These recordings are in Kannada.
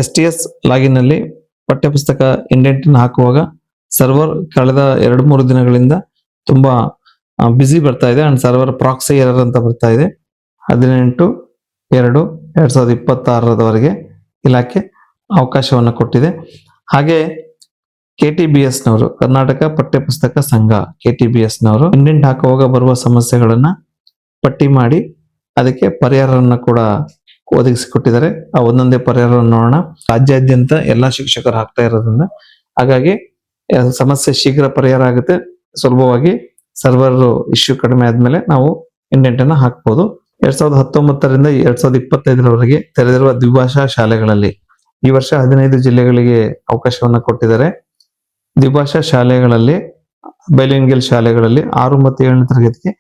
STS ಲಾಗಿನ್ ನಲ್ಲಿ ಪಠ್ಯಪುಸ್ತಕ ಇಂಡೆಂಟ್ ಹಾಕುವಾಗ ಸರ್ವರ್ ಕಳೆದ 2-3 ದಿನಗಳಿಂದ ತುಂಬಾ ಬಿಸಿ ಬರ್ತಾ ಇದೆ ಅಂಡ್ ಸರ್ವರ್ ಪ್ರಾಕ್ಸಿ ಎರರ್ ಅಂತ ಬರ್ತಾ ಇದೆ. 18/2/2026 ಇಲಾಖೆ ಅವಕಾಶವನ್ನು ಕೊಟ್ಟಿದೆ. ಹಾಗೆ KTBS ನವರು, ಕರ್ನಾಟಕ ಪಠ್ಯಪುಸ್ತಕ ಸಂಘ KTBS ನವರು ಇಂಡೆಂಟ್ ಹಾಕುವಾಗ ಬರುವ ಸಮಸ್ಯೆಗಳನ್ನ ಪಟ್ಟಿ ಮಾಡಿ ಅದಕ್ಕೆ ಪರಿಹಾರವನ್ನು ಕೂಡ ಒದಗಿಸಿಕೊಟ್ಟಿದ್ದಾರೆ. ಆ ಒಂದೊಂದೇ ಪರಿಹಾರವನ್ನು ನೋಡೋಣ. ರಾಜ್ಯಾದ್ಯಂತ ಎಲ್ಲಾ ಶಿಕ್ಷಕರು ಹಾಕ್ತಾ ಇರೋದ್ರಿಂದ ಹಾಗಾಗಿ ಸಮಸ್ಯೆ ಶೀಘ್ರ ಪರಿಹಾರ ಆಗುತ್ತೆ. ಸುಲಭವಾಗಿ ಸರ್ವರ್ ಇಶ್ಯೂ ಕಡಿಮೆ ಆದ್ಮೇಲೆ ನಾವು ಇಂಡೆಂಟ್ ಅನ್ನ ಹಾಕ್ಬೋದು. 2019ರಿಂದ 2025ರವರೆಗೆ ತೆರೆದಿರುವ ದ್ವಿಭಾಷಾ ಶಾಲೆಗಳಲ್ಲಿ ಈ ವರ್ಷ 15 ಜಿಲ್ಲೆಗಳಿಗೆ ಅವಕಾಶವನ್ನ ಕೊಟ್ಟಿದ್ದಾರೆ. ದ್ವಿಭಾಷಾ ಶಾಲೆಗಳಲ್ಲಿ, ಬೈಲಿಂಗ್ವಲ್ ಶಾಲೆಗಳಲ್ಲಿ 6 ಮತ್ತು 7ನೇ ತರಗತಿಗೆ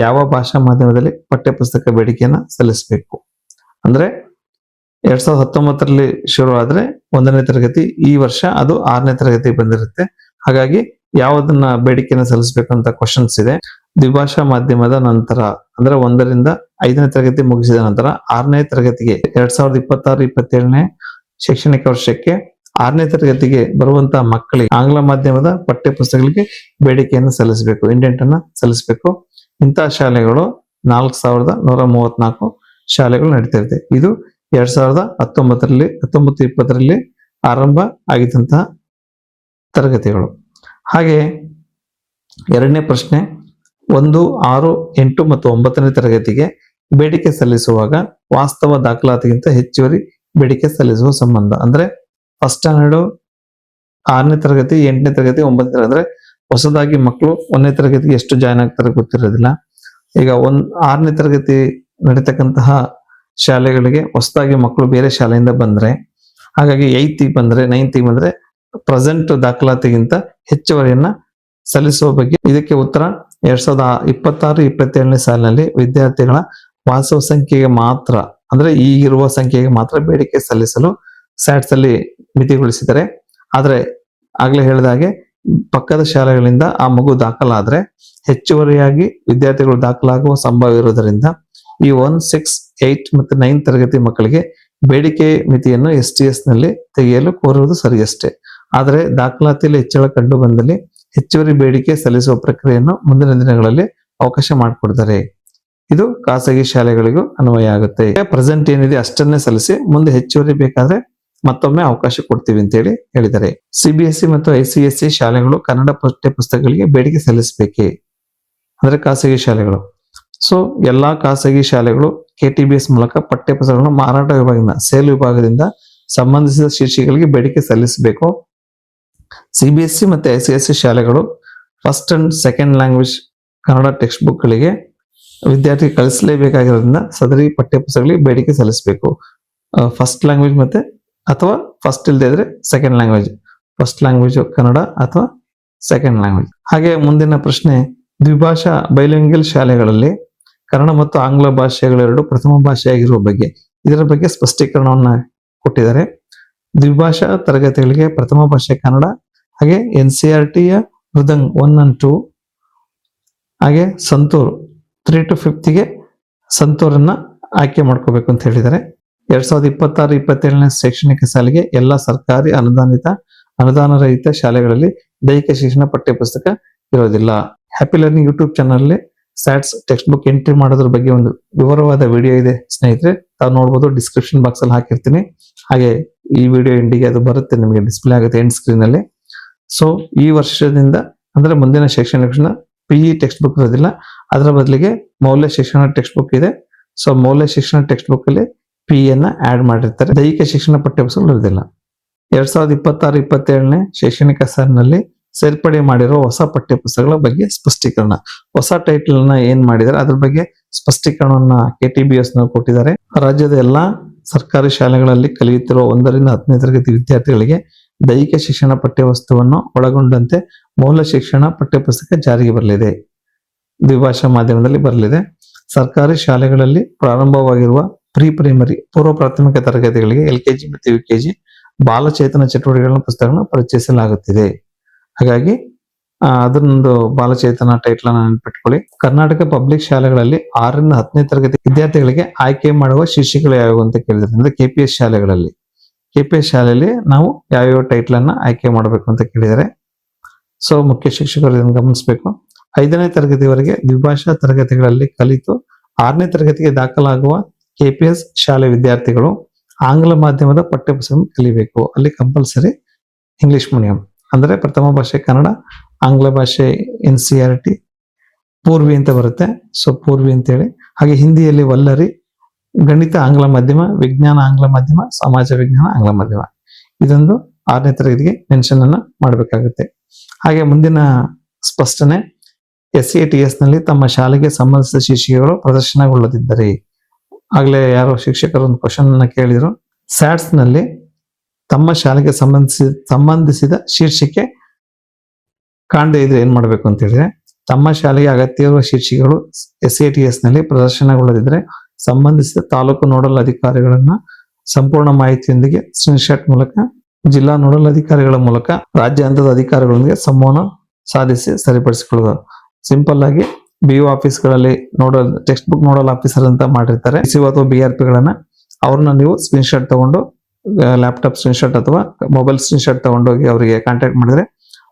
ಯಾವ ಭಾಷಾ ಮಾಧ್ಯಮದಲ್ಲಿ ಪಠ್ಯಪುಸ್ತಕ ಬೇಡಿಕೆಯನ್ನ ಸಲ್ಲಿಸಬೇಕು. ಅಂದ್ರೆ 2019ರಲ್ಲಿ ಶುರು ಆದ್ರೆ 1ನೇ ತರಗತಿ, ಈ ವರ್ಷ ಅದು 6ನೇ ತರಗತಿ ಬಂದಿರುತ್ತೆ. ಹಾಗಾಗಿ ಯಾವುದನ್ನ ಬೇಡಿಕೆಯನ್ನು ಸಲ್ಲಿಸಬೇಕಂತ ಕ್ವಶನ್ಸ್ ಇದೆ. ದ್ವಿಭಾಷಾ ಮಾಧ್ಯಮದ ನಂತರ ಅಂದ್ರೆ 1ರಿಂದ 5ನೇ ತರಗತಿ ಮುಗಿಸಿದ ನಂತರ 6ನೇ ತರಗತಿಗೆ 2026-27ನೇ ಶೈಕ್ಷಣಿಕ ವರ್ಷಕ್ಕೆ 6ನೇ ತರಗತಿಗೆ ಬರುವಂತಹ ಮಕ್ಕಳಿಗೆ ಆಂಗ್ಲ ಮಾಧ್ಯಮದ ಪಠ್ಯ ಪುಸ್ತಕಗಳಿಗೆ ಬೇಡಿಕೆಯನ್ನು ಸಲ್ಲಿಸಬೇಕು, ಇಂಡೆಂಟ್ ಅನ್ನ ಸಲ್ಲಿಸಬೇಕು. ಇಂತಹ ಶಾಲೆಗಳು 4134 ಶಾಲೆಗಳು ನಡೀತಾ ಇದೆ. ಇದು 2019-20ರಲ್ಲಿ ಆರಂಭ ಆಗಿದ್ದಂತಹ ತರಗತಿಗಳು. ಹಾಗೆ ಎರಡನೇ ಪ್ರಶ್ನೆ, 1, 6, 8 ಮತ್ತು 9ನೇ ತರಗತಿಗೆ ಬೇಡಿಕೆ ಸಲ್ಲಿಸುವಾಗ ವಾಸ್ತವ ದಾಖಲಾತಿಗಿಂತ ಹೆಚ್ಚುವರಿ ಬೇಡಿಕೆ ಸಲ್ಲಿಸುವ ಸಂಬಂಧ. ಅಂದ್ರೆ ಫಸ್ಟ್ ಸ್ಟ್ಯಾಂಡರ್ಡ್ 6ನೇ ತರಗತಿ, 8ನೇ ತರಗತಿ, 9ನೇ ತರಗತಿ ಅಂದ್ರೆ ಹೊಸದಾಗಿ ಮಕ್ಕಳು 1ನೇ ತರಗತಿಗೆ ಎಷ್ಟು ಜಾಯ್ನ್ ಆಗ್ತಾರೆ ಗೊತ್ತಿರೋದಿಲ್ಲ. ಈಗ 6ನೇ ತರಗತಿ ನಡೀತಕ್ಕಂತಹ ಶಾಲೆಗಳಿಗೆ ಹೊಸದಾಗಿ ಮಕ್ಕಳು ಬೇರೆ ಶಾಲೆಯಿಂದ ಬಂದ್ರೆ, ಹಾಗಾಗಿ 8th ಬಂದ್ರೆ 9th ಬಂದ್ರೆ ಪ್ರೆಸೆಂಟ್ ದಾಖಲಾತಿಗಿಂತ ಹೆಚ್ಚುವರಿಯನ್ನ ಸಲ್ಲಿಸುವ ಬಗ್ಗೆ ಇದಕ್ಕೆ ಉತ್ತರ 2026-27ನೇ ಸಾಲಿನಲ್ಲಿ ವಿದ್ಯಾರ್ಥಿಗಳ ವಾಸ್ತವ ಸಂಖ್ಯೆಗೆ ಮಾತ್ರ, ಅಂದ್ರೆ ಈಗಿರುವ ಸಂಖ್ಯೆಗೆ ಮಾತ್ರ ಬೇಡಿಕೆ ಸಲ್ಲಿಸಲು ಸ್ಯಾಟ್ಸ್ ಅಲ್ಲಿ ಮಿತಿಗೊಳಿಸಿದ್ದಾರೆ. ಆದ್ರೆ ಆಗ್ಲೇ ಹೇಳಿದ ಹಾಗೆ ಪಕ್ಕದ ಶಾಲೆಗಳಿಂದ ಆ ಮಗು ದಾಖಲಾದ್ರೆ ಹೆಚ್ಚುವರಿಯಾಗಿ ವಿದ್ಯಾರ್ಥಿಗಳು ದಾಖಲಾಗುವ ಸಂಭವ ಇರುವುದರಿಂದ ಈ 1, 6, 8 ಮತ್ತು 9 ತರಗತಿ ಮಕ್ಕಳಿಗೆ ಬೇಡಿಕೆ ಮಿತಿಯನ್ನು STS ನಲ್ಲಿ ತೆಗೆಯಲು ಕೋರುವುದು ಸರಿಯಷ್ಟೇ. ಆದರೆ ದಾಖಲಾತಿಯಲ್ಲಿ ಹೆಚ್ಚಳ ಕಂಡು ಬಂದಲ್ಲಿ ಹೆಚ್ಚುವರಿ ಬೇಡಿಕೆ ಸಲ್ಲಿಸುವ ಪ್ರಕ್ರಿಯೆಯನ್ನು ಮುಂದಿನ ದಿನಗಳಲ್ಲಿ ಅವಕಾಶ ಮಾಡಿಕೊಡ್ತಾರೆ. ಇದು ಖಾಸಗಿ ಶಾಲೆಗಳಿಗೂ ಅನ್ವಯ ಆಗುತ್ತೆ. ಪ್ರೆಸೆಂಟ್ ಏನಿದೆ ಅಷ್ಟನ್ನೇ ಸಲ್ಲಿಸಿ, ಮುಂದೆ ಹೆಚ್ಚುವರಿ ಬೇಕಾದ್ರೆ ಮತ್ತೊಮ್ಮೆ ಅವಕಾಶ ಕೊಡ್ತೀವಿ ಅಂತ ಹೇಳಿದ್ದಾರೆ. CBSE ಮತ್ತು ICSE ಶಾಲೆಗಳು ಕನ್ನಡ ಪಠ್ಯ ಪುಸ್ತಕಗಳಿಗೆ ಬೇಡಿಕೆ ಸಲ್ಲಿಸಬೇಕೇ, ಅಂದ್ರೆ ಖಾಸಗಿ ಶಾಲೆಗಳು. ಸೊ ಎಲ್ಲಾ ಖಾಸಗಿ ಶಾಲೆಗಳು KTBS ಮೂಲಕ ಪಠ್ಯ ಪುಸ್ತಕಗಳನ್ನು ಮಾರಾಟ ವಿಭಾಗದಿಂದ, ಸೇಲ್ ವಿಭಾಗದಿಂದ ಸಂಬಂಧಿಸಿದ ಶೀರ್ಷಿಕೆಗಳಿಗೆ ಬೇಡಿಕೆ ಸಲ್ಲಿಸಬೇಕು. CBSE ಮತ್ತು ICSE ಶಾಲೆಗಳು first and second language Kannada text book ಗಳಿಗೆ ವಿದ್ಯಾರ್ಥಿ ಕಳಿಸಲೇಬೇಕಾಗಿರೋದ್ರಿಂದ ಸದರಿ ಪಠ್ಯ ಪುಸ್ತಕಗಳಿಗೆ ಬೇಡಿಕೆ ಸಲ್ಲಿಸಬೇಕು. ಫಸ್ಟ್ ಲ್ಯಾಂಗ್ವೇಜ್ ಮತ್ತೆ ಅಥವಾ ಫಸ್ಟ್ ಇಲ್ಲದೆ ಇದ್ರೆ second language, first language Kannada ಅಥವಾ ಸೆಕೆಂಡ್ ಲ್ಯಾಂಗ್ವೇಜ್. ಹಾಗೆ ಮುಂದಿನ ಪ್ರಶ್ನೆ, ದ್ವಿಭಾಷಾ ಬೈಲಿಂಗ್ವಲ್ ಶಾಲೆಗಳಲ್ಲಿ ಕನ್ನಡ ಮತ್ತು ಆಂಗ್ಲ ಭಾಷೆಗಳೆರಡು ಪ್ರಥಮ ಭಾಷೆಯಾಗಿರುವ ಬಗ್ಗೆ, ಇದರ ಬಗ್ಗೆ ಸ್ಪಷ್ಟೀಕರಣವನ್ನ ಕೊಟ್ಟಿದ್ದಾರೆ. ದ್ವಿಭಾಷಾ ತರಗತಿಗಳಿಗೆ ಪ್ರಥಮ ಭಾಷೆ ಕನ್ನಡ. ಹಾಗೆ NCERTಯ ಮೃದಂಗ್ 1 and 2, ಹಾಗೆ ಸಂತೂರ್ 3 to 5ಗೆ ಸಂತೂರನ್ನ ಆಯ್ಕೆ ಮಾಡ್ಕೋಬೇಕು ಅಂತ ಹೇಳಿದ್ದಾರೆ. 2026-27ನೇ ಶೈಕ್ಷಣಿಕ ಸಾಲಿಗೆ ಎಲ್ಲ ಸರ್ಕಾರಿ ಅನುದಾನ ರಹಿತ ಶಾಲೆಗಳಲ್ಲಿ ದೈಹಿಕ ಶಿಕ್ಷಣ ಪಠ್ಯ ಪುಸ್ತಕ ಇರೋದಿಲ್ಲ. Happy learning YouTube channel SATS text book entry ಮಾಡೋದ್ರ ಬಗ್ಗೆ ಒಂದು ವಿವರವಾದ ವಿಡಿಯೋ ಇದೆ ಸ್ನೇಹಿತರೆ, ತಾವು ನೋಡ್ಬೋದು. ಡಿಸ್ಕ್ರಿಪ್ಷನ್ ಬಾಕ್ಸ್ ಅಲ್ಲಿ ಹಾಕಿರ್ತೀನಿ. ಹಾಗೆ ಈ ವಿಡಿಯೋ ಎಂಡಿಗೆ ಅದು ಬರುತ್ತೆ, ನಿಮಗೆ ಡಿಸ್ಪ್ಲೇ ಆಗುತ್ತೆ ಎಂಡ್ ಸ್ಕ್ರೀನ್ ಅಲ್ಲಿ. ಸೊ ಈ ವರ್ಷದಿಂದ ಅಂದ್ರೆ ಮುಂದಿನ ಶೈಕ್ಷಣಿಕ ವರ್ಷ PE ಟೆಕ್ಸ್ಟ್ ಬುಕ್ ಇರೋದಿಲ್ಲ, ಅದರ ಬದಲಿಗೆ ಮೌಲ್ಯ ಶಿಕ್ಷಣ ಟೆಕ್ಸ್ಟ್ ಬುಕ್ ಇದೆ. ಸೊ ಮೌಲ್ಯ ಶಿಕ್ಷಣ ಟೆಕ್ಸ್ಟ್ ಬುಕ್ ಅಲ್ಲಿ PE ಅನ್ನ ಆಡ್ ಮಾಡಿರ್ತಾರೆ, ದೈಹಿಕ ಶಿಕ್ಷಣ ಪಠ್ಯ ಪುಸ್ತಕ ಇರೋದಿಲ್ಲ. 2026-27ನೇ ಶೈಕ್ಷಣಿಕ ಸಾಲಿನಲ್ಲಿ ಸೇರ್ಪಡೆ ಮಾಡಿರುವ ಹೊಸ ಪಠ್ಯ ಪುಸ್ತಕಗಳ ಬಗ್ಗೆ ಸ್ಪಷ್ಟೀಕರಣ. ಹೊಸ ಟೈಟಲ್ ನ ಏನ್ ಮಾಡಿದ್ದಾರೆ ಅದ್ರ ಬಗ್ಗೆ ಸ್ಪಷ್ಟೀಕರಣವನ್ನ KTBS ನವರು ಕೊಟ್ಟಿದ್ದಾರೆ. ರಾಜ್ಯದ ಎಲ್ಲಾ ಸರ್ಕಾರಿ ಶಾಲೆಗಳಲ್ಲಿ ಕಲಿಯುತ್ತಿರುವ 1ರಿಂದ 10ನೇ ತರಗತಿ ವಿದ್ಯಾರ್ಥಿಗಳಿಗೆ ದೈಹಿಕ ಶಿಕ್ಷಣ ಪಠ್ಯ ವಸ್ತುವನ್ನು ಒಳಗೊಂಡಂತೆ ಮೌಲ್ಯ ಶಿಕ್ಷಣ ಪಠ್ಯ ಪುಸ್ತಕ ಜಾರಿಗೆ ಬರಲಿದೆ, ದ್ವಿಭಾಷಾ ಮಾಧ್ಯಮದಲ್ಲಿ ಬರಲಿದೆ. ಸರ್ಕಾರಿ ಶಾಲೆಗಳಲ್ಲಿ ಪ್ರಾರಂಭವಾಗಿರುವ ಪ್ರಿ ಪ್ರೈಮರಿ ಪೂರ್ವ ಪ್ರಾಥಮಿಕ ತರಗತಿಗಳಿಗೆ LKG ಮತ್ತು UKG ಬಾಲಚೇತನ ಚಟುವಟಿಕೆಗಳ ಪುಸ್ತಕಗಳನ್ನು ಪರಿಚಯಿಸಲಾಗುತ್ತಿದೆ. ಹಾಗಾಗಿ ಅದನ್ನೊಂದು ಬಾಲಚೇತನ ಟೈಟಲ್ ಅನ್ನು ನೆನಪಿಟ್ಕೊಳ್ಳಿ. ಕರ್ನಾಟಕ ಪಬ್ಲಿಕ್ ಶಾಲೆಗಳಲ್ಲಿ 6ರಿಂದ 10ನೇ ತರಗತಿ ವಿದ್ಯಾರ್ಥಿಗಳಿಗೆ ಆಯ್ಕೆ ಮಾಡುವ ಶೀರ್ಷಿಕೆಗಳು ಯಾವುವು ಅಂತ ಕೇಳಿದ್ರೆ, ಅಂದ್ರೆ KPS ಶಾಲೆಗಳಲ್ಲಿ KPS ಶಾಲೆಯಲ್ಲಿ ನಾವು ಯಾವ್ಯಾವ ಟೈಟ್ಲ್ ಅನ್ನ ಆಯ್ಕೆ ಮಾಡಬೇಕು ಅಂತ ಕೇಳಿದರೆ, ಸೊ ಮುಖ್ಯ ಶಿಕ್ಷಕರು ಇದನ್ನು ಗಮನಿಸಬೇಕು. 5ನೇ ತರಗತಿವರೆಗೆ ದ್ವಿಭಾಷಾ ತರಗತಿಗಳಲ್ಲಿ ಕಲಿತು 6ನೇ ತರಗತಿಗೆ ದಾಖಲಾಗುವ KPS ಶಾಲೆ ವಿದ್ಯಾರ್ಥಿಗಳು ಆಂಗ್ಲ ಮಾಧ್ಯಮದ ಪಠ್ಯಪುಸ್ತಕ ಕಲಿಬೇಕು. ಅಲ್ಲಿ ಕಂಪಲ್ಸರಿ ಇಂಗ್ಲಿಷ್ ಮೀಡಿಯಂ ಅಂದ್ರೆ ಪ್ರಥಮ ಭಾಷೆ ಕನ್ನಡ, ಆಂಗ್ಲ ಭಾಷೆ NCERT, ಪೂರ್ವಿ ಅಂತ ಬರುತ್ತೆ, ಸೊ ಪೂರ್ವಿ ಅಂತೇಳಿ. ಹಾಗೆ ಹಿಂದಿಯಲ್ಲಿ ವಲ್ಲರಿ, ಗಣಿತ ಆಂಗ್ಲ ಮಾಧ್ಯಮ, ವಿಜ್ಞಾನ ಆಂಗ್ಲ ಮಾಧ್ಯಮ, ಸಮಾಜ ವಿಜ್ಞಾನ ಆಂಗ್ಲ ಮಾಧ್ಯಮ. ಇದೊಂದು 6ನೇ ತರಗತಿಗೆ ಮೆನ್ಷನ್ ಅನ್ನ ಮಾಡಬೇಕಾಗುತ್ತೆ. ಹಾಗೆ ಮುಂದಿನ ಸ್ಪಷ್ಟನೆ, SATS ನಲ್ಲಿ ತಮ್ಮ ಶಾಲೆಗೆ ಸಂಬಂಧಿಸಿದ ಶೀರ್ಷಿಕೆಗಳು ಪ್ರದರ್ಶನಗೊಳ್ಳದಿದ್ದರೆ, ಆಗ್ಲೇ ಯಾರೋ ಶಿಕ್ಷಕರು ಒಂದು ಕ್ವಶನ್ ಅನ್ನ ಕೇಳಿದ್ರು, SATS ನಲ್ಲಿ ತಮ್ಮ ಶಾಲೆಗೆ ಸಂಬಂಧಿಸಿದ ಶೀರ್ಷಿಕೆ ಕಾಣದೇ ಇದ್ರೆ ಏನ್ ಮಾಡ್ಬೇಕು ಅಂತ ಹೇಳಿದ್ರೆ, ತಮ್ಮ ಶಾಲೆಗೆ ಅಗತ್ಯ ಇರುವ ಶೀರ್ಷಿಕೆಗಳು SATS ನಲ್ಲಿ ಪ್ರದರ್ಶನಗೊಳ್ಳದಿದ್ರೆ ಸಂಬಂಧಿಸಿದ ತಾಲೂಕು ನೋಡಲ್ ಅಧಿಕಾರಿಗಳನ್ನ ಸಂಪೂರ್ಣ ಮಾಹಿತಿಯೊಂದಿಗೆ ಸ್ಕ್ರೀನ್ಶಾಟ್ ಮೂಲಕ ಜಿಲ್ಲಾ ನೋಡಲ್ ಅಧಿಕಾರಿಗಳ ಮೂಲಕ ರಾಜ್ಯ ಹಂತದ ಅಧಿಕಾರಿಗಳೊಂದಿಗೆ ಸಂವಹನ ಸಾಧಿಸಿ ಸರಿಪಡಿಸಿಕೊಳ್ಳುವುದು. ಸಿಂಪಲ್ ಆಗಿ BO ಆಫೀಸ್ಗಳಲ್ಲಿ nodal text book nodal officer ಅಂತ ಮಾಡಿರ್ತಾರೆ, PCO ಅಥವಾ BRP ಗಳನ್ನ, ಅವ್ರನ್ನ ನೀವು ಸ್ಕ್ರೀನ್ಶಾಟ್ ತಗೊಂಡು ಲ್ಯಾಪ್ಟಾಪ್ ಸ್ಕ್ರೀನ್ಶಾಟ್ ಅಥವಾ ಮೊಬೈಲ್ ಸ್ಕ್ರೀನ್ಶಾಟ್ ತಗೊಂಡೋಗಿ ಅವರಿಗೆ ಕಾಂಟ್ಯಾಕ್ಟ್ ಮಾಡಿದ್ರೆ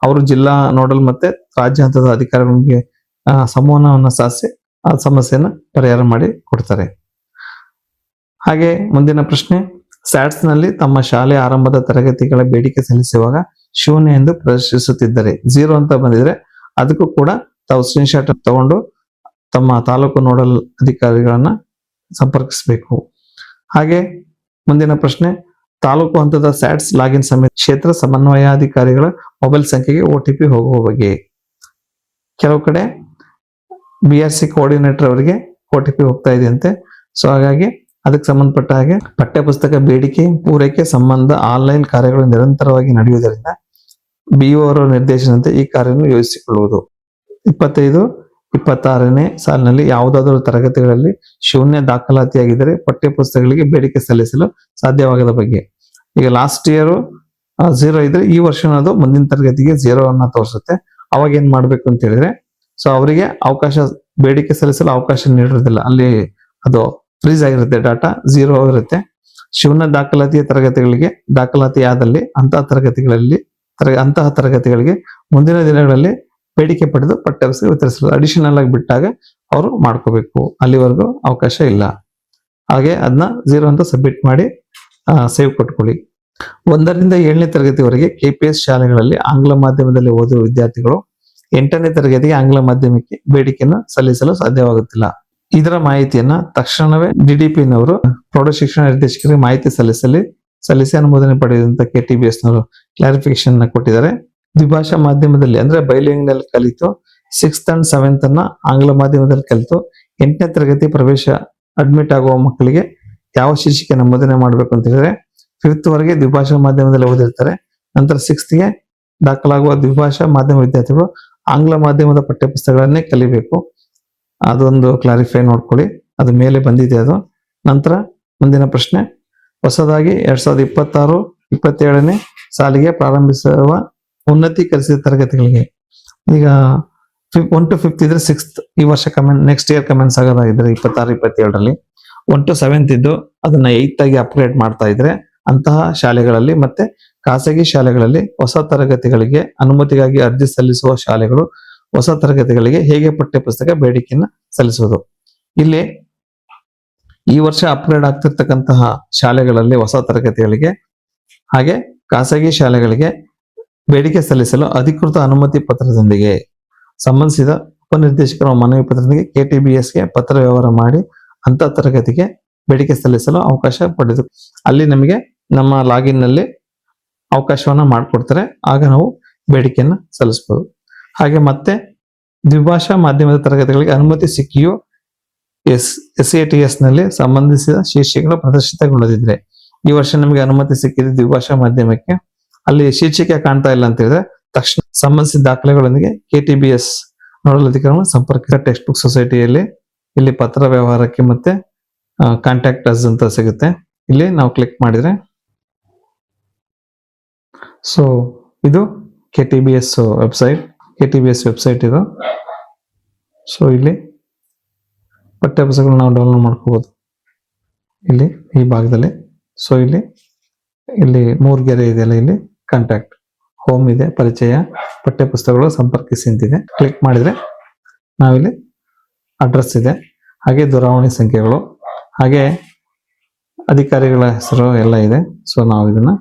ಅವರು ಜಿಲ್ಲಾ ನೋಡಲ್ ಮತ್ತೆ ರಾಜ್ಯ ಹಂತದ ಅಧಿಕಾರಿಗಳಿಗೆ ಸಂವಹನವನ್ನ ಸಾಧಿಸಿ ಆ ಸಮಸ್ಯೆಯನ್ನ ಪರಿಹಾರ ಮಾಡಿ ಕೊಡ್ತಾರೆ. ಹಾಗೆ ಮುಂದಿನ ಪ್ರಶ್ನೆ, SATS ನಲ್ಲಿ ತಮ್ಮ ಶಾಲೆ ಆರಂಭದ ತರಗತಿಗಳ ಬೇಡಿಕೆ ಸಲ್ಲಿಸುವಾಗ ಶೂನ್ಯ ಎಂದು ಪ್ರದರ್ಶಿಸುತ್ತಿದ್ದರೆ, 0 ಅಂತ ಬಂದಿದ್ರೆ ಅದಕ್ಕೂ ಕೂಡ ತಾವು ಸ್ಕ್ರೀನ್ಶಾಟ್ ತಗೊಂಡು ತಮ್ಮ ತಾಲೂಕು ನೋಡಲ್ ಅಧಿಕಾರಿಗಳನ್ನ ಸಂಪರ್ಕಿಸಬೇಕು. ಹಾಗೆ ಮುಂದಿನ ಪ್ರಶ್ನೆ, ತಾಲೂಕು ಹಂತದ SATS ಲಾಗಿನ್ ಸಮಿತಿ ಕ್ಷೇತ್ರ ಸಮನ್ವಯಾಧಿಕಾರಿಗಳ ಮೊಬೈಲ್ ಸಂಖ್ಯೆಗೆ OTP ಹೋಗುವ ಬಗ್ಗೆ. ಕೆಲವು ಕಡೆ BRC ಕೋಆರ್ಡಿನೇಟರ್ ಅವರಿಗೆ OTP ಹೋಗ್ತಾ ಇದೆಯಂತೆ. ಸೊ ಹಾಗಾಗಿ ಅದಕ್ಕೆ ಸಂಬಂಧಪಟ್ಟ ಹಾಗೆ ಪಠ್ಯಪುಸ್ತಕ ಬೇಡಿಕೆ ಪೂರೈಕೆ ಸಂಬಂಧ ಆನ್ಲೈನ್ ಕಾರ್ಯಗಳು ನಿರಂತರವಾಗಿ ನಡೆಯುವುದರಿಂದ BO ಅವರ ನಿರ್ದೇಶನದಂತೆ ಈ ಕಾರ್ಯವನ್ನು ಯೋಜಿಸಿಕೊಳ್ಳುವುದು. 25-26ನೇ ಸಾಲಿನಲ್ಲಿ ಯಾವುದಾದರೂ ತರಗತಿಗಳಲ್ಲಿ ಶೂನ್ಯ ದಾಖಲಾತಿಯಾಗಿದ್ದರೆ ಪಠ್ಯಪುಸ್ತಕಗಳಿಗೆ ಬೇಡಿಕೆ ಸಲ್ಲಿಸಲು ಸಾಧ್ಯವಾಗದ ಬಗ್ಗೆ. ಈಗ ಲಾಸ್ಟ್ ಇಯರ್ 0 ಇದ್ರೆ ಈ ವರ್ಷ ಅದು ಮುಂದಿನ ತರಗತಿಗೆ 0 ಅನ್ನ ತೋರಿಸುತ್ತೆ. ಅವಾಗ ಏನ್ ಮಾಡ್ಬೇಕು ಅಂತ ಹೇಳಿದ್ರೆ, ಸೊ ಅವರಿಗೆ ಅವಕಾಶ ಬೇಡಿಕೆ ಸಲ್ಲಿಸಲು ಅವಕಾಶ ನೀಡಿರೋದಿಲ್ಲ, ಅಲ್ಲಿ ಅದು ಫ್ರೀಸ್ ಆಗಿರುತ್ತೆ, ಡಾಟಾ 0 ಇರುತ್ತೆ. ಶೂನ್ಯ ದಾಖಲಾತಿಯ ತರಗತಿಗಳಿಗೆ ದಾಖಲಾತಿ ಆದಲ್ಲಿ ಅಂತಹ ತರಗತಿಗಳಿಗೆ ಮುಂದಿನ ದಿನಗಳಲ್ಲಿ ಬೇಡಿಕೆ ಪಡೆದು ಪಠ್ಯಪುಸ್ತಕ ವಿತರಿಸಲು ಅಡಿಷನಲ್ ಆಗಿ ಬಿಟ್ಟಾಗ ಅವರು ಮಾಡ್ಕೋಬೇಕು, ಅಲ್ಲಿವರೆಗೂ ಅವಕಾಶ ಇಲ್ಲ. ಹಾಗೆ ಅದನ್ನ 0 ಅಂತ ಸಬ್ಮಿಟ್ ಮಾಡಿ ಸೇವ್ ಕೊಟ್ಕೊಳ್ಳಿ. 1ರಿಂದ 7ನೇ ತರಗತಿವರೆಗೆ KPS ಶಾಲೆಗಳಲ್ಲಿ ಆಂಗ್ಲ ಮಾಧ್ಯಮದಲ್ಲಿ ಓದುವ ವಿದ್ಯಾರ್ಥಿಗಳು 8ನೇ ತರಗತಿಗೆ ಆಂಗ್ಲ ಮಾಧ್ಯಮಕ್ಕೆ ಬೇಡಿಕೆಯನ್ನು ಸಲ್ಲಿಸಲು ಸಾಧ್ಯವಾಗುತ್ತಿಲ್ಲ. ಇದರ ಮಾಹಿತಿಯನ್ನ ತಕ್ಷಣವೇ DDP-ನವರು ಪ್ರೌಢಶಿಕ್ಷಣ ನಿರ್ದೇಶಕರಿಗೆ ಮಾಹಿತಿ ಸಲ್ಲಿಸಿ ಅನುಮೋದನೆ ಪಡೆದಂತ KTBS-ನವರು ಕ್ಲಾರಿಫಿಕೇಶನ್ ಕೊಟ್ಟಿದ್ದಾರೆ. ದ್ವಿಭಾಷಾ ಮಾಧ್ಯಮದಲ್ಲಿ ಅಂದ್ರೆ ಬೈಲಿಂಗ್ ನಲ್ಲಿ ಕಲಿತು 6th and 7th ಅನ್ನ ಆಂಗ್ಲ ಮಾಧ್ಯಮದಲ್ಲಿ ಕಲಿತು 8ನೇ ತರಗತಿ ಪ್ರವೇಶ ಅಡ್ಮಿಟ್ ಆಗುವ ಮಕ್ಕಳಿಗೆ ಯಾವ ಶೀರ್ಷಿಕೆ ನಮೂದನೆ ಮಾಡಬೇಕು ಅಂತ ಹೇಳಿದ್ರೆ, 5th ವರೆಗೆ ದ್ವಿಭಾಷಾ ಮಾಧ್ಯಮದಲ್ಲಿ ಓದಿರ್ತಾರೆ, ನಂತರ 6th ಗೆ ದಾಖಲಾಗುವ ದ್ವಿಭಾಷಾ ಮಾಧ್ಯಮ ವಿದ್ಯಾರ್ಥಿಗಳು ಆಂಗ್ಲ ಮಾಧ್ಯಮದ ಪಠ್ಯಪುಸ್ತಕಗಳನ್ನೇ ಕಲಿಬೇಕು. ಅದೊಂದು ಕ್ಲಾರಿಫೈ ನೋಡ್ಕೊಳ್ಳಿ, ಅದು ಮೇಲೆ ಬಂದಿದೆ ಅದು. ನಂತರ ಮುಂದಿನ ಪ್ರಶ್ನೆ, ಹೊಸದಾಗಿ 2026-27ನೇ ಸಾಲಿಗೆ ಪ್ರಾರಂಭಿಸುವ ಉನ್ನತೀಕರಿಸಿದ ತರಗತಿಗಳಿಗೆ, ಈಗ 1 to 5th ಇದ್ರೆ 6th ಈ ವರ್ಷ ನೆಕ್ಸ್ಟ್ ಇಯರ್ ಕಮೆಂಟ್ಸ್ ಆಗೋದಾಗಿದ್ರೆ 26-27ರಲ್ಲಿ, 1 to 7th ಇದ್ದು ಅದನ್ನ 8th ಆಗಿ ಅಪ್ಗ್ರೇಡ್ ಮಾಡ್ತಾ ಇದ್ರೆ ಅಂತಹ ಶಾಲೆಗಳಲ್ಲಿ ಮತ್ತೆ ಖಾಸಗಿ ಶಾಲೆಗಳಲ್ಲಿ ಹೊಸ ತರಗತಿಗಳಿಗೆ ಅನುಮತಿಗಾಗಿ ಅರ್ಜಿ ಸಲ್ಲಿಸುವ ಶಾಲೆಗಳು ಹೊಸ ತರಗತಿಗಳಿಗೆ ಹೇಗೆ ಪಠ್ಯಪುಸ್ತಕ ಬೇಡಿಕೆಯನ್ನು ಸಲ್ಲಿಸುವುದು. ಇಲ್ಲಿ ಈ ವರ್ಷ ಅಪ್ಗ್ರೇಡ್ ಆಗ್ತಿರ್ತಕ್ಕಂತಹ ಶಾಲೆಗಳಲ್ಲಿ ಹೊಸ ತರಗತಿಗಳಿಗೆ ಹಾಗೆ ಖಾಸಗಿ ಶಾಲೆಗಳಿಗೆ ಬೇಡಿಕೆ ಸಲ್ಲಿಸಲು ಅಧಿಕೃತ ಅನುಮತಿ ಪತ್ರದೊಂದಿಗೆ ಸಂಬಂಧಿಸಿದ ಉಪನಿರ್ದೇಶಕರ ಮನವಿ ಪತ್ರದೊಂದಿಗೆ KTBSಗೆ ಪತ್ರ ವ್ಯವಹಾರ ಮಾಡಿ ಅಂತ ತರಗತಿಗೆ ಬೇಡಿಕೆ ಸಲ್ಲಿಸಲು ಅವಕಾಶ ಪಡೆದು ಅಲ್ಲಿ ನಮಗೆ ನಮ್ಮ ಲಾಗಿನ್ ನಲ್ಲಿ ಅವಕಾಶವನ್ನ ಮಾಡಿಕೊಡ್ತಾರೆ, ಆಗ ನಾವು ಬೇಡಿಕೆಯನ್ನ ಸಲ್ಲಿಸಬಹುದು. ಹಾಗೆ ಮತ್ತೆ ದ್ವಿಭಾಷಾ ಮಾಧ್ಯಮದ ತರಗತಿಗಳಿಗೆ ಅನುಮತಿ ಸಿಕ್ಕಿಯೂ SATS ನಲ್ಲಿ ಸಂಬಂಧಿಸಿದ ಶೀರ್ಷಿಕೆಗಳು ಪ್ರದರ್ಶಿತಗೊಳ್ಳದಿದ್ರೆ, ಈ ವರ್ಷ ನಮಗೆ ಅನುಮತಿ ಸಿಕ್ಕಿದೆ ದ್ವಿಭಾಷಾ ಮಾಧ್ಯಮಕ್ಕೆ, ಅಲ್ಲಿ ಶೀರ್ಷಿಕೆ ಕಾಣ್ತಾ ಇಲ್ಲ ಅಂತ ಹೇಳಿದ್ರೆ ತಕ್ಷಣ ಸಂಬಂಧಿಸಿದ ದಾಖಲೆಗಳೊಂದಿಗೆ KTBS ನೋಡಲ್ ಅಧಿಕಾರಿಗಳನ್ನು ಸಂಪರ್ಕಿಸಿದ ಟೆಕ್ಸ್ಟ್ ಬುಕ್ ಸೊಸೈಟಿಯಲ್ಲಿ ಇಲ್ಲಿ ಪತ್ರ ವ್ಯವಹಾರಕ್ಕೆ ಮತ್ತೆ ಕಾಂಟ್ಯಾಕ್ಟ್ ಅಸ್ ಅಂತ ಸಿಗುತ್ತೆ. ಇಲ್ಲಿ ನಾವು ಕ್ಲಿಕ್ ಮಾಡಿದ್ರೆ ಸೊ ಇದು KTBS ವೆಬ್ಸೈಟ್ ಇದು. ಸೊ ಇಲ್ಲಿ ಪಠ್ಯಪುಸ್ತಕಗಳನ್ನ ನಾವು ಡೌನ್ಲೋಡ್ ಮಾಡ್ಕೋಬಹುದು ಇಲ್ಲಿ ಈ ಭಾಗದಲ್ಲಿ. ಸೊ ಇಲ್ಲಿ ಇಲ್ಲಿ 3 ಗೆರೆ ಇದೆಯಲ್ಲ, ಇಲ್ಲಿ ಕಾಂಟ್ಯಾಕ್ಟ್, ಹೋಮ್ ಇದೆ, ಪರಿಚಯ, ಪಠ್ಯ ಪುಸ್ತಕಗಳು, ಸಂಪರ್ಕಿಸಿ ಅಂತಿದೆ. ಕ್ಲಿಕ್ ಮಾಡಿದ್ರೆ ನಾವಿಲ್ಲಿ ಅಡ್ರೆಸ್ ಇದೆ, ಹಾಗೆ ದೂರವಾಣಿ ಸಂಖ್ಯೆಗಳು, ಹಾಗೆ ಅಧಿಕಾರಿಗಳ ಹೆಸರು ಎಲ್ಲ ಇದೆ. ಸೊ ನಾವು ಇದನ್ನ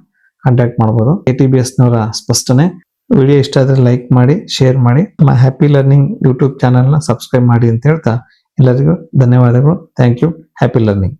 ಕಾಂಟ್ಯಾಕ್ಟ್ ಮಾಡ್ಬೋದು. ATBS ನವರ ಸ್ಪಷ್ಟನೆ. ವಿಡಿಯೋ ಇಷ್ಟ ಆದ್ರೆ ಲೈಕ್ ಮಾಡಿ, ಶೇರ್ ಮಾಡಿ, ಹ್ಯಾಪಿ ಲರ್ನಿಂಗ್ ಯೂಟ್ಯೂಬ್ ಚಾನೆಲ್ನ ಸಬ್ಸ್ಕ್ರೈಬ್ ಮಾಡಿ ಅಂತ ಹೇಳ್ತಾ ಎಲ್ಲರಿಗೂ ಧನ್ಯವಾದಗಳು. Thank you. Happy learning.